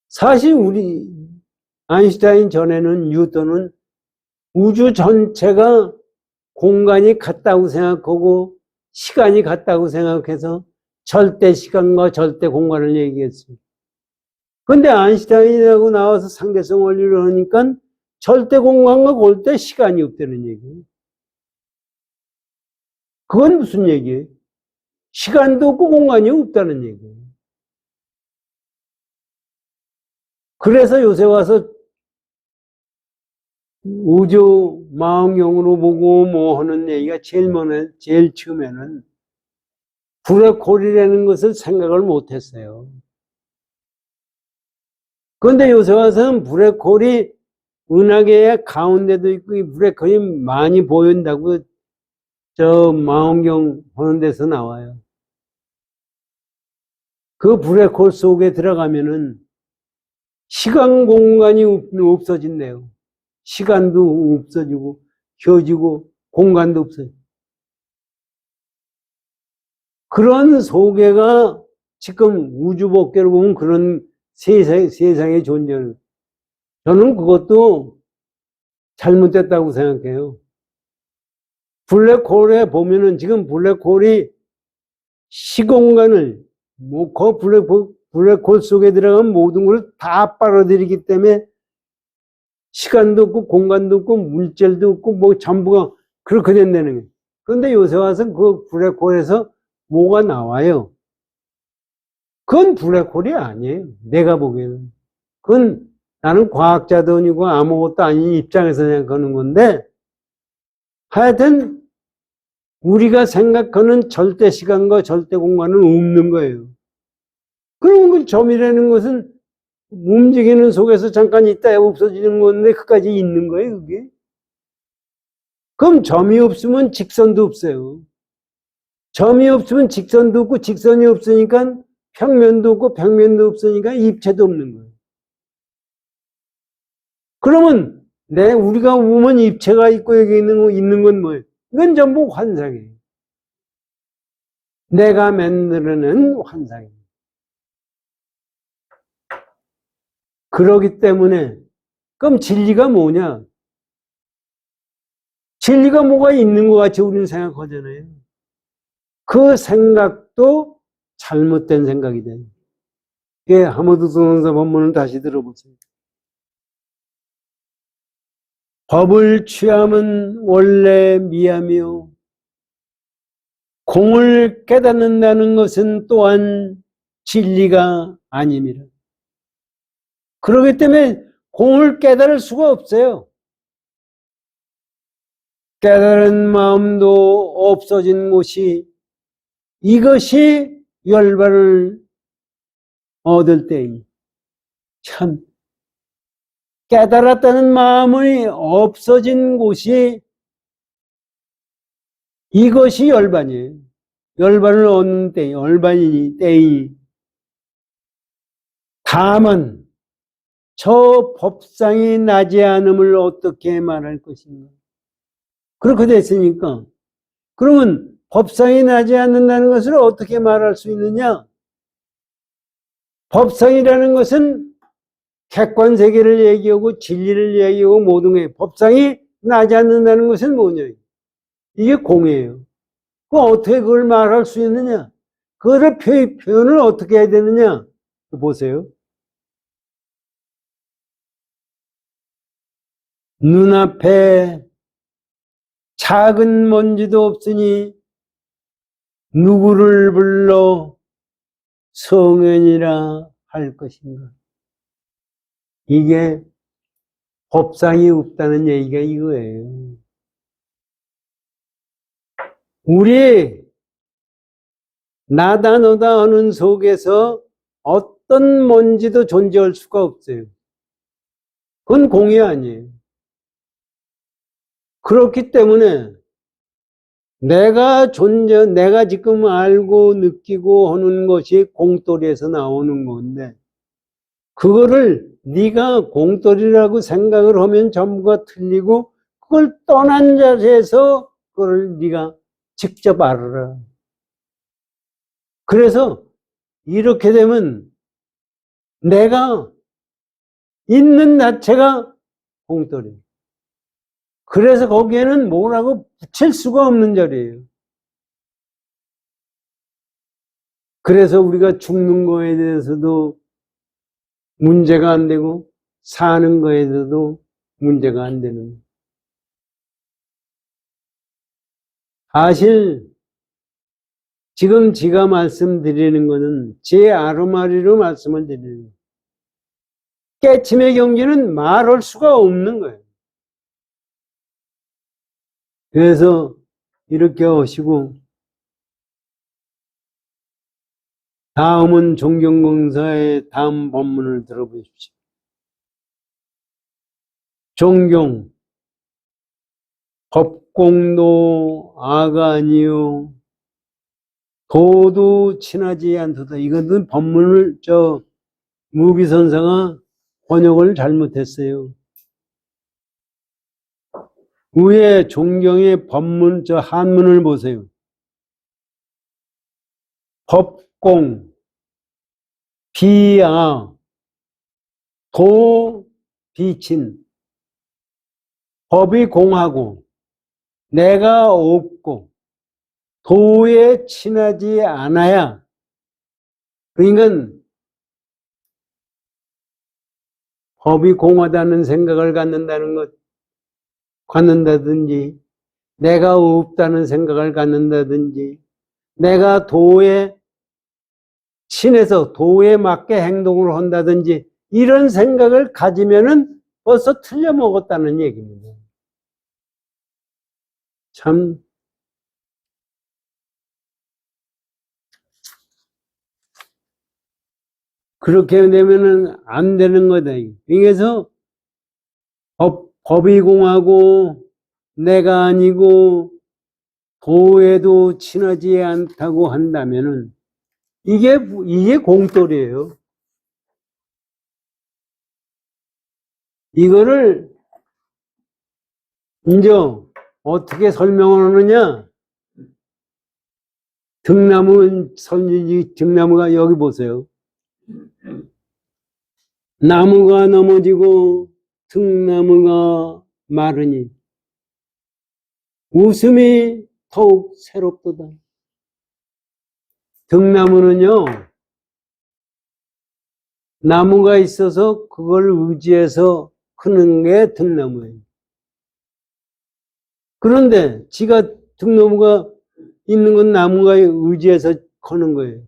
사실 우리 아인슈타인 전에는 뉴턴은 우주 전체가 공간이 같다고 생각하고 시간이 같다고 생각해서 절대 시간과 절대 공간을 얘기했어요. 근데 아인슈타인이라고 나와서 상대성 원리를 하니까 절대 공간과 올 때 시간이 없다는 얘기예요. 그건 무슨 얘기예요? 시간도 없고 공간이 없다는 얘기예요. 그래서 요새 와서 우주 망원경으로 보고 뭐 하는 얘기가 제일 처음에는 블랙홀이라는 것을 생각을 못 했어요. 그런데 요새 와서는 블랙홀이 은하계의 가운데도 있고 이 블랙홀이 많이 보인다고 저 망원경 보는 데서 나와요. 그 블랙홀 속에 들어가면은 시간 공간이 없어진대요. 시간도 없어지고 켜지고 공간도 없어요. 그런 소개가 지금 우주 법계로 보면 그런 세상의 존재를 저는 그것도 잘못됐다고 생각해요. 블랙홀에 보면은 지금 블랙홀이 시공간을 그 블랙홀 속에 들어간 모든 걸 다 빨아들이기 때문에 시간도 없고 공간도 없고 물질도 없고 뭐 전부가 그렇게 된다는 거예요. 그런데 요새 와서 그 블랙홀에서 뭐가 나와요? 그건 블랙홀이 아니에요. 내가 보기에는. 그건 나는 과학자도 아니고 아무것도 아닌 입장에서 생각하는 건데 하여튼 우리가 생각하는 절대 시간과 절대 공간은 없는 거예요. 그럼 그 점이라는 것은 움직이는 속에서 잠깐 있다 없어지는 건데 그까지 있는 거예요, 그게. 그럼 점이 없으면 직선도 없어요. 점이 없으면 직선도 없고 직선이 없으니까 평면도 없고 평면도 없으니까 입체도 없는 거예요. 그러면 우리가 보면 입체가 있고 여기 있는 건 뭐예요? 이건 전부 환상이에요. 내가 만들어낸 환상이에요. 그러기 때문에 그럼 진리가 뭐냐? 진리가 뭐가 있는 것 같이 우리는 생각하잖아요. 그 생각도 잘못된 생각이 돼요. 예, 하모드 선원사 본문을 다시 들어보세요. 법을 취함은 원래 미하며 공을 깨닫는다는 것은 또한 진리가 아님이라. 그렇기 때문에 공을 깨달을 수가 없어요. 깨달은 마음도 없어진 곳이 이것이 열반을 얻을 때이 참 깨달았다는 마음이 없어진 곳이 이것이 열반이에요. 열반을 얻는 때이 열반이니 때이 다만 저 법상이 나지 않음을 어떻게 말할 것인가? 그렇게 됐으니까 그러면 법상이 나지 않는다는 것을 어떻게 말할 수 있느냐? 법상이라는 것은 객관 세계를 얘기하고 진리를 얘기하고 모든 게 법상이 나지 않는다는 것은 뭐냐? 이게 공이에요. 그 어떻게 그걸 말할 수 있느냐? 그거를 표현을 어떻게 해야 되느냐? 보세요. 눈앞에 작은 먼지도 없으니 누구를 불러 성현이라 할 것인가? 이게 법상이 없다는 얘기가 이거예요. 우리 나다 너다 하는 속에서 어떤 먼지도 존재할 수가 없어요. 그건 공이 아니에요. 그렇기 때문에 내가 지금 알고 느끼고 하는 것이 공돌이에서 나오는 건데 그거를 네가 공돌이라고 생각을 하면 전부가 틀리고 그걸 떠난 자리에서 그걸 네가 직접 알아라. 그래서 이렇게 되면 내가 있는 자체가 공돌이. 그래서 거기에는 뭐라고 붙일 수가 없는 자리예요. 그래서 우리가 죽는 거에 대해서도 문제가 안 되고 사는 거에서도 문제가 안 되는. 사실 지금 제가 말씀드리는 것은 제 아르마리로 말씀을 드리는 거예요. 깨침의 경지는 말할 수가 없는 거예요. 그래서 이렇게 하시고 다음은 종경공사의 다음 본문을 들어보십시오. 종경 법공도 아가 아니요 도도 친하지 않도다. 이것은 법문을 무비선사가 번역을 잘못했어요. 위에 종경의 법문 한문을 보세요. 법공 비아 도 비친 법이 공하고 내가 없고 도에 친하지 않아야, 그러니까 법이 공하다는 생각을 갖는다든지 내가 없다는 생각을 갖는다든지 내가 도에 친해서 도에 맞게 행동을 한다든지 이런 생각을 가지면은 벌써 틀려먹었다는 얘기입니다. 참 그렇게 되면은 안 되는 거다. 그래서 법이 공하고 내가 아니고 도에도 친하지 않다고 한다면은 이게 공돌이에요. 이거를 이제 어떻게 설명을 하느냐? 등나무가 여기 보세요. 나무가 넘어지고 등나무가 마르니 웃음이 더욱 새롭도다. 등나무는요, 나무가 있어서 그걸 의지해서 크는 게 등나무예요. 그런데 지가 등나무가 있는 건 나무가 의지해서 커는 거예요.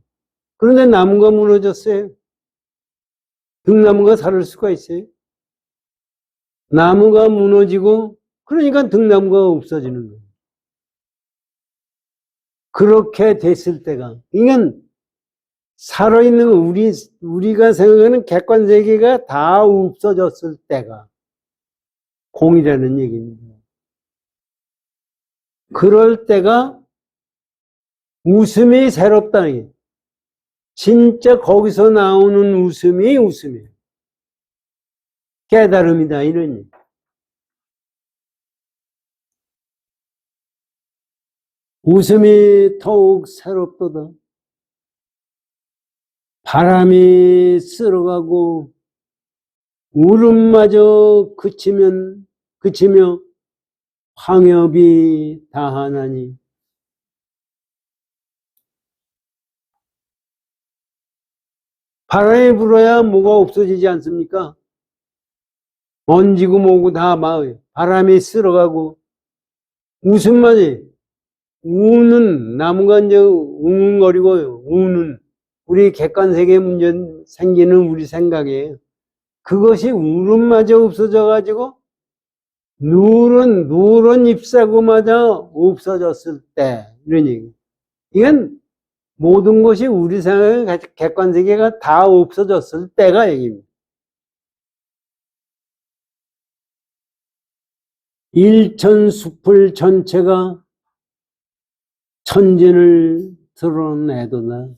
그런데 나무가 무너졌어요. 등나무가 살을 수가 있어요? 나무가 무너지고 그러니까 등나무가 없어지는 거예요. 그렇게 됐을 때가, 이건 살아있는 우리가 생각하는 객관세계가 다 없어졌을 때가 공이라는 얘기입니다. 그럴 때가 웃음이 새롭다는 게, 진짜 거기서 나오는 웃음이에요. 깨달음이다, 이런 얘기. 웃음이 더욱 새롭도다. 바람이 쓸어가고 울음마저 그치며 황엽이 다하나니. 바람이 불어야 뭐가 없어지지 않습니까? 먼지고 뭐고 다 마어요. 바람이 쓸어가고 웃음마저, 우는 나무가 이제 웅웅거리고 우는 우리 객관세계 문제 생기는 우리 생각이에요. 그것이 울음마저 없어져가지고 누런 잎사구마저 없어졌을 때, 이런 얘기. 이건 모든 것이 우리 생각의 객관세계가 다 없어졌을 때가 얘기입니다. 일천수풀 전체가 천진을 드러내도다.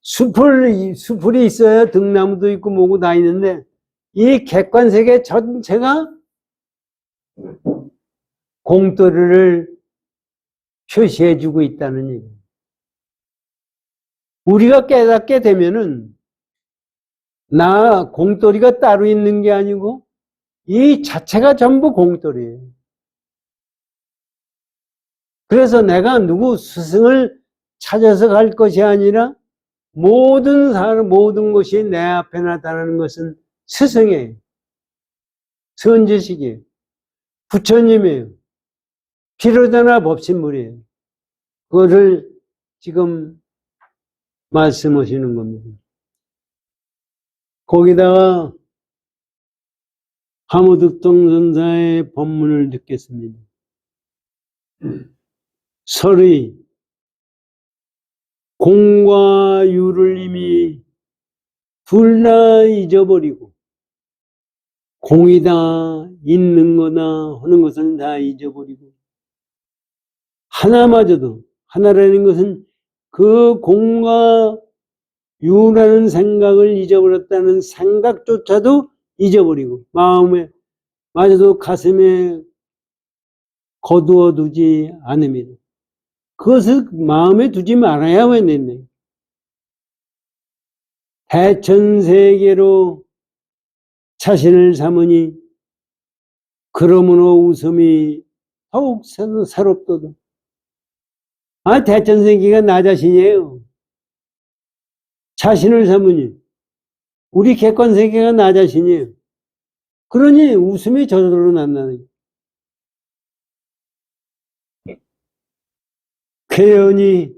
수풀이 있어야 등나무도 있고 뭐고 다 있는데 이 객관세계 전체가 공돌이를 표시해주고 있다는 얘기예요. 우리가 깨닫게 되면은 공돌이가 따로 있는 게 아니고 이 자체가 전부 공돌이에요. 그래서 내가 누구 스승을 찾아서 갈 것이 아니라 모든 사람, 모든 것이 내 앞에 나타나는 것은 스승이에요. 선지식이에요. 부처님이에요. 비로자나 법신물이에요. 그거를 지금 말씀하시는 겁니다. 거기다가 하무득동 선사의 법문을 듣겠습니다. 설의 공과 유를 이미 둘 다 잊어버리고 공이다 있는 거나 하는 것은 다 잊어버리고 하나마저도 하나라는 것은 그 공과 유라는 생각을 잊어버렸다는 생각조차도 잊어버리고 마음에 마저도 가슴에 거두어 두지 않습니다. 그것을 마음에 두지 말아야 하겠네. 대천세계로 자신을 삼으니 그러므로 웃음이 더욱 새롭도다. 아, 대천세계가 나 자신이에요. 자신을 삼으니 우리 객관세계가 나 자신이에요. 그러니 웃음이 저절로 난다는. 쾌연이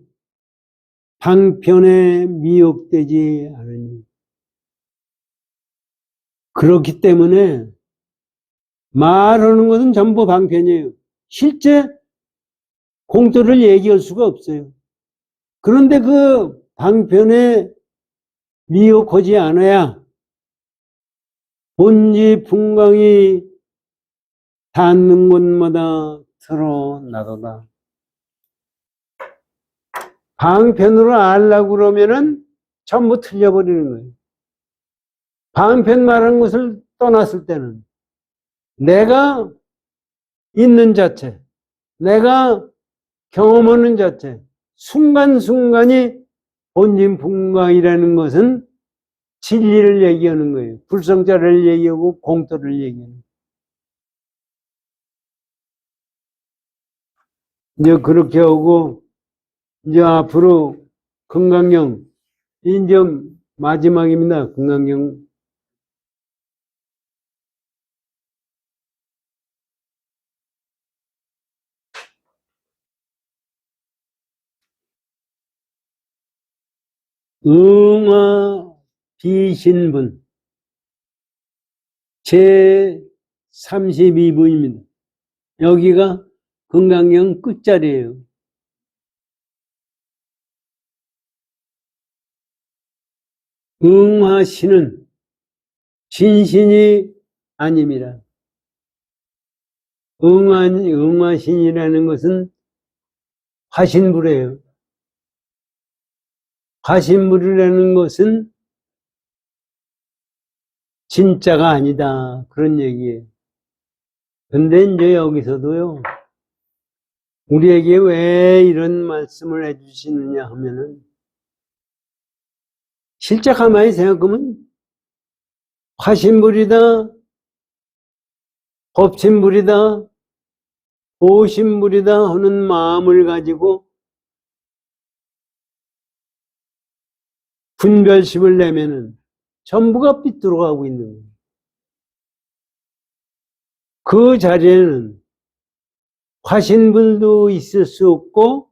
방편에 미혹되지 않으니 그렇기 때문에 말하는 것은 전부 방편이에요. 실제 공도를 얘기할 수가 없어요. 그런데 그 방편에 미혹하지 않아야 본지 풍광이 닿는 곳마다 드러나도다. 방편으로 알라고 그러면은 전부 틀려버리는 거예요. 방편 말하는 것을 떠났을 때는 내가 있는 자체, 내가 경험하는 자체, 순간순간이 본진 풍광이라는 것은 진리를 얘기하는 거예요. 불성자를 얘기하고 공도를 얘기하는 거예요. 이제 그렇게 하고 이제 앞으로 금강경 이제 마지막입니다. 금강경 응화 비신분 제 32부입니다. 여기가 금강경 끝자리예요. 응화신은 진신이 아닙니다. 응화신이라는 것은 화신불이에요. 화신불이라는 것은 진짜가 아니다. 그런 얘기예요. 근데 이제 여기서도요, 우리에게 왜 이런 말씀을 해주시느냐 하면은, 실제 가만히 생각하면, 화신불이다, 법신불이다, 오신불이다 하는 마음을 가지고 분별심을 내면은 전부가 삐뚤어가고 있는 거예요. 그 자리에는 화신불도 있을 수 없고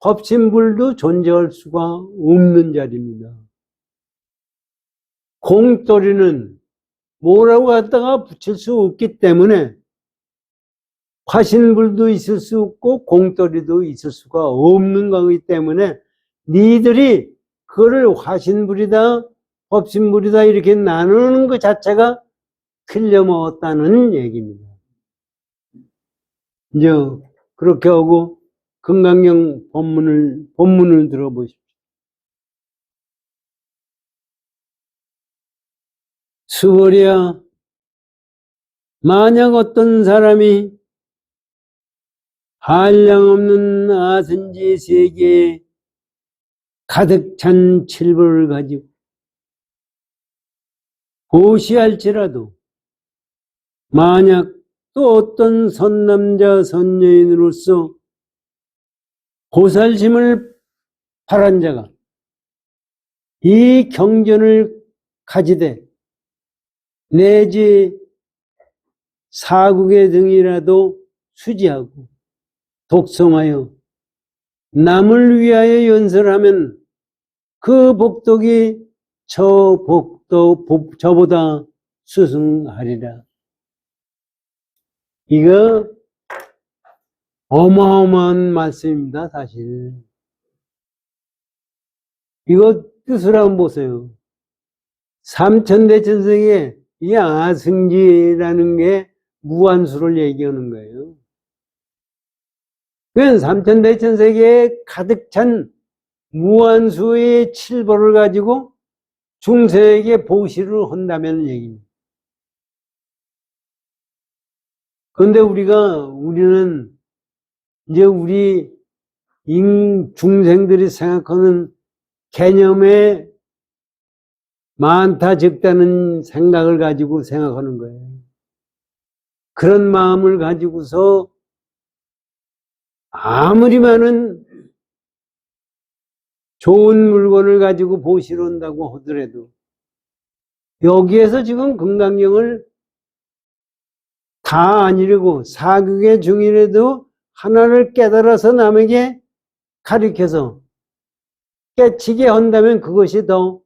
법신불도 존재할 수가 없는 자리입니다. 공돌이는 뭐라고 갖다가 붙일 수 없기 때문에 화신불도 있을 수 없고 공돌이도 있을 수가 없는 거기 때문에 니들이 그거를 화신불이다 법신불이다 이렇게 나누는 것 자체가 틀려먹었다는 얘기입니다. 이제 그렇게 하고 금강경 본문을 들어보십시오. 수월이야, 만약 어떤 사람이 한량없는 아선지 세계에 가득 찬 칠보를 가지고 보시할지라도 만약 또 어떤 선남자 선여인으로서 보살심을 바란 자가 이 경전을 가지되 내지 사국의 등이라도 수지하고 독송하여 남을 위하여 연설하면 그 복덕이 저보다 수승하리라. 이거 어마어마한 말씀입니다, 사실. 이거 뜻을 한번 보세요. 삼천대천성에 이 아승지라는 게 무한수를 얘기하는 거예요. 그건 삼천대천세계에 가득 찬 무한수의 칠보를 가지고 중세에게 보시를 한다는 얘기입니다. 그런데 우리는 이제 우리 중생들이 생각하는 개념에 많다 적다는 생각을 가지고 생각하는 거예요. 그런 마음을 가지고서 아무리 많은 좋은 물건을 가지고 보시러 온다고 하더라도 여기에서 지금 금강경을 다 아니려고 사극의 중이라도 하나를 깨달아서 남에게 가르쳐서 깨치게 한다면 그것이 더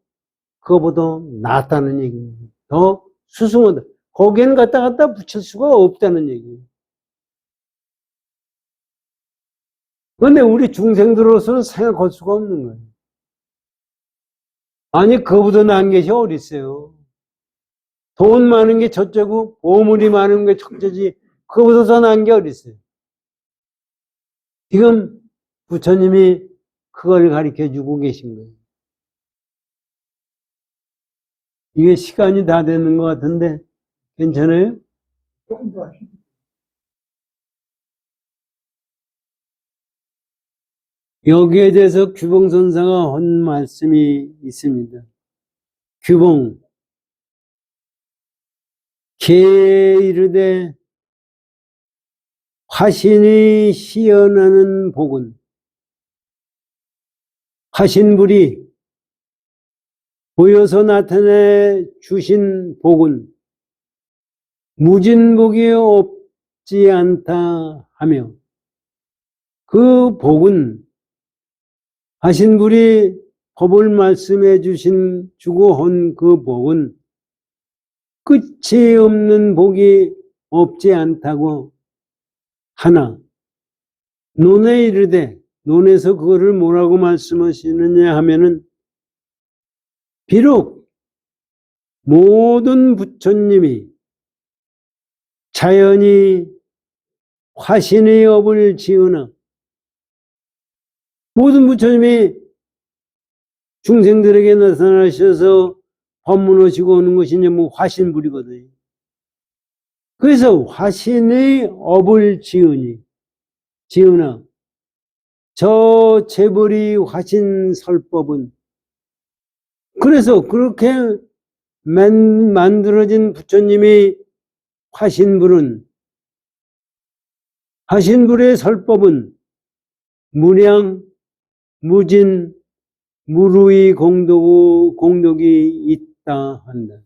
그거보다 낫다는 얘기입니다. 더 수승하다. 거기에는 갖다 붙일 수가 없다는 얘기예요. 그런데 우리 중생들로서는 생각할 수가 없는 거예요. 아니, 그거보다 나은 것이 어디 있어요? 돈 많은 게 첫째고 보물이 많은 게 첫째지 그거보다 더 나은 게 어디 있어요? 지금 부처님이 그걸 가르쳐주고 계신 거예요. 이게 시간이 다 되는 것 같은데 괜찮아요? 조금 더 하시죠. 여기에 대해서 규봉선사가 한 말씀이 있습니다. 규봉 개 이르되 화신이 시연하는 복은 화신불이 보여서 나타내 주신 복은 무진복이 없지 않다 하며 그 복은 화신불이 법을 말씀해 주고 한 그 복은 끝이 없는 복이 없지 않다고 하나 논에 이르되 논에서 그거를 뭐라고 말씀하시느냐 하면은 비록 모든 부처님이 자연히 화신의 업을 지으나 모든 부처님이 중생들에게 나타나셔서 법문하시고 오는 것이 이제 뭐 화신불이거든요. 그래서 화신의 업을 지으나 저 재벌이 화신 설법은 그래서 그렇게 만들어진 부처님이 화신불의 설법은 무량, 무진, 무루의 공덕이 있다 한다.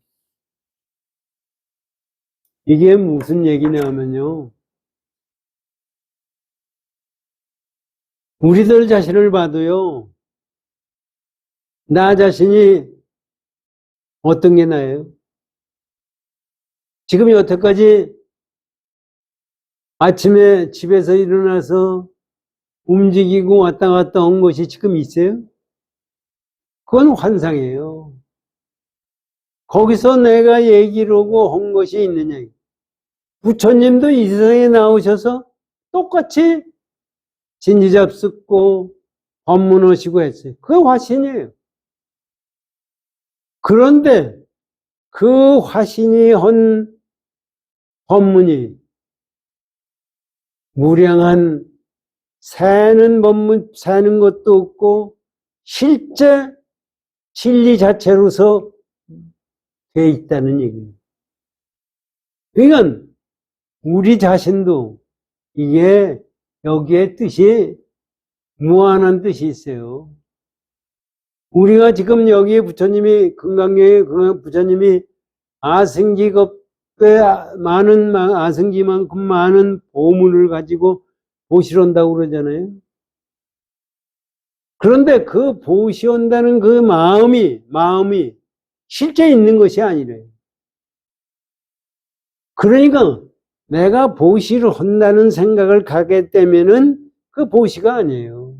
이게 무슨 얘기냐면요. 우리들 자신을 봐도요. 나 자신이 어떤 게 나예요? 지금 여태까지 아침에 집에서 일어나서 움직이고 왔다 갔다 한 것이 지금 있어요? 그건 환상이에요. 거기서 내가 얘기를 하고 한 것이 있느냐. 부처님도 이 세상에 나오셔서 똑같이 진지잡숫고 법문하시고 했어요. 그게 화신이에요. 그런데 그 화신이 한 법문이 무량한 새는 것도 없고 실제 진리 자체로서 돼 있다는 얘기입니다. 그러니까 우리 자신도 이게 여기에 뜻이 무한한 뜻이 있어요. 우리가 지금 여기에 부처님이, 금강경에 부처님이 아승기급에 아승기만큼 많은 보물을 가지고 보시런다고 그러잖아요. 그런데 그 보시온다는 그 마음이 실제 있는 것이 아니래요. 그러니까 내가 보시를 한다는 생각을 가게 되면은 그 보시가 아니에요.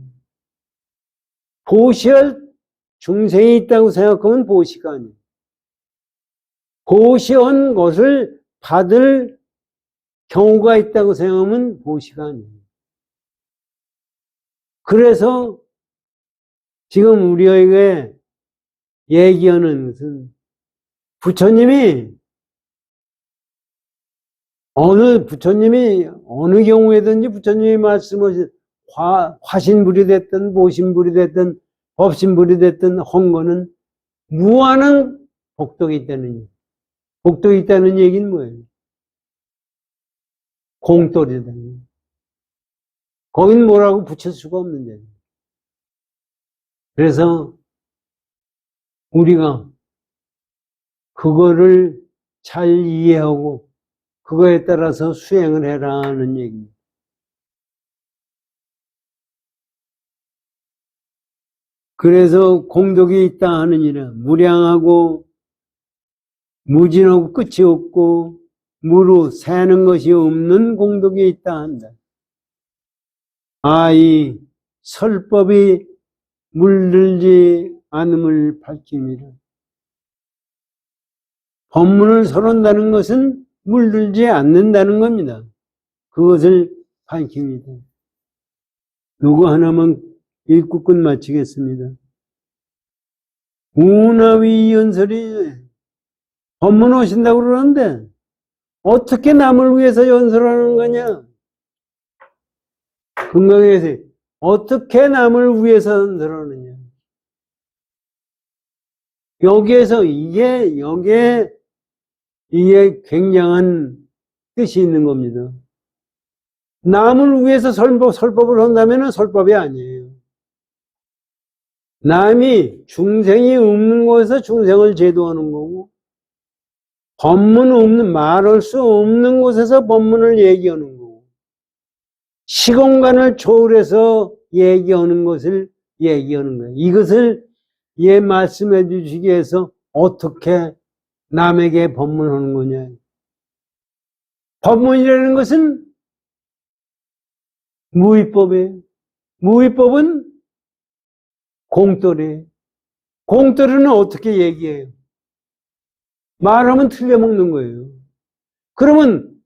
보시할 중생이 있다고 생각하면 보시가 아니에요. 보시한 것을 받을 경우가 있다고 생각하면 보시가 아니에요. 그래서 지금 우리에게 얘기하는 것은 부처님이 어느 경우에든지 부처님이 말씀하신 화신불이 됐든 보신불이 됐든 법신불이 됐든 한 거는 무한한 복덕이 있다는 복덕이 있다는 얘기는 뭐예요? 공돌이다. 거긴 뭐라고 붙일 수가 없는 얘기. 그래서 우리가 그거를 잘 이해하고 그거에 따라서 수행을 해라는 얘기입니다. 그래서 공덕이 있다 하는 일은 무량하고 무진하고 끝이 없고 무로 새는 것이 없는 공덕이 있다 한다. 이 설법이 물들지 않음을 밝힙니다. 법문을 설한다는 것은 물들지 않는다는 겁니다. 그것을 밝힙니다. 요거 하나만 읽고 끝마치겠습니다. 우나위 연설이 법문 오신다고 그러는데 어떻게 남을 위해서 연설하는 거냐? 금강에서 어떻게 남을 위해서 연설하느냐? 여기에 굉장한 뜻이 있는 겁니다. 남을 위해서 설법을 한다면 설법이 아니에요. 남이 중생이 없는 곳에서 중생을 제도하는 거고, 법문 없는, 말할 수 없는 곳에서 법문을 얘기하는 거고, 시공간을 초월해서 얘기하는 것을 얘기하는 거예요. 이것을 말씀해 주시기 위해서 어떻게 남에게 법문하는 거냐. 법문이라는 것은 무위법이에요. 무위법은 공돌이에요. 공돌이는 어떻게 얘기해요? 말하면 틀려먹는 거예요. 그러면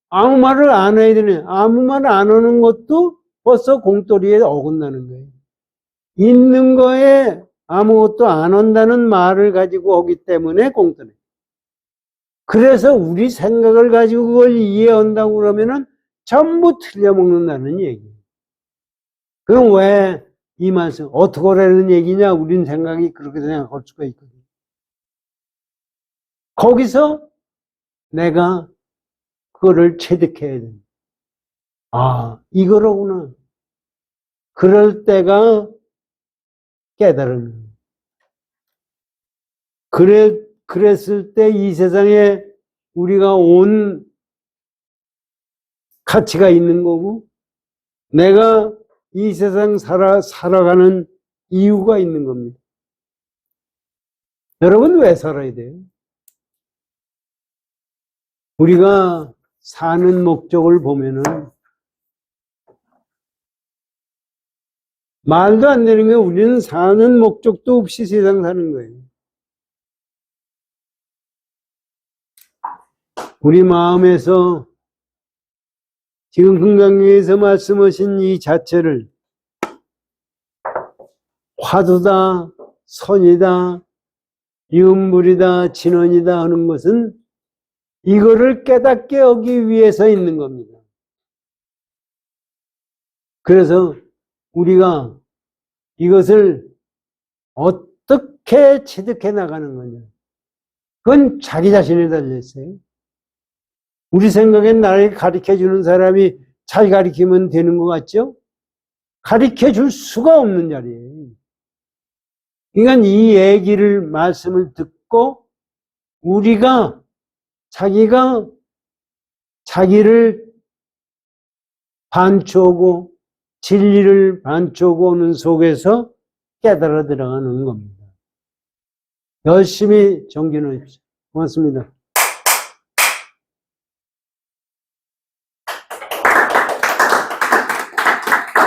아무 말을 안 해야 되네. 아무 말 안 하는 것도 벌써 공돌이에 어긋나는 거예요. 있는 거에 아무것도 안 한다는 말을 가지고 오기 때문에 공돌이에요. 그래서 우리 생각을 가지고 그걸 이해한다고 그러면은 전부 틀려먹는다는 얘기예요. 그럼 왜 이 말씀, 어떻게 하라는 얘기냐? 우린 생각이 그렇게 생각할 수가 있거든요. 거기서 내가 그거를 체득해야 돼. 이거로구나. 그럴 때가 깨달음. 그랬을 때 이 세상에 우리가 온 가치가 있는 거고, 내가 이 세상 살아가는 이유가 있는 겁니다. 여러분, 왜 살아야 돼요? 우리가 사는 목적을 보면은, 말도 안 되는 게 우리는 사는 목적도 없이 세상 사는 거예요. 우리 마음에서 지금 금강경에서 말씀하신 이 자체를 화두다, 선이다, 이음물이다, 진언이다 하는 것은 이거를 깨닫게 하기 위해서 있는 겁니다. 그래서 우리가 이것을 어떻게 체득해 나가는 거냐. 그건 자기 자신에 달려있어요. 우리 생각엔 나를 가르쳐 주는 사람이 잘 가르치면 되는 것 같죠? 가르쳐 줄 수가 없는 자리예요. 그러니까 이 얘기를, 말씀을 듣고 우리가 자기가 자기를 반추고 진리를 반추고 오는 속에서 깨달아 들어가는 겁니다. 열심히 정진하십시오. 고맙습니다.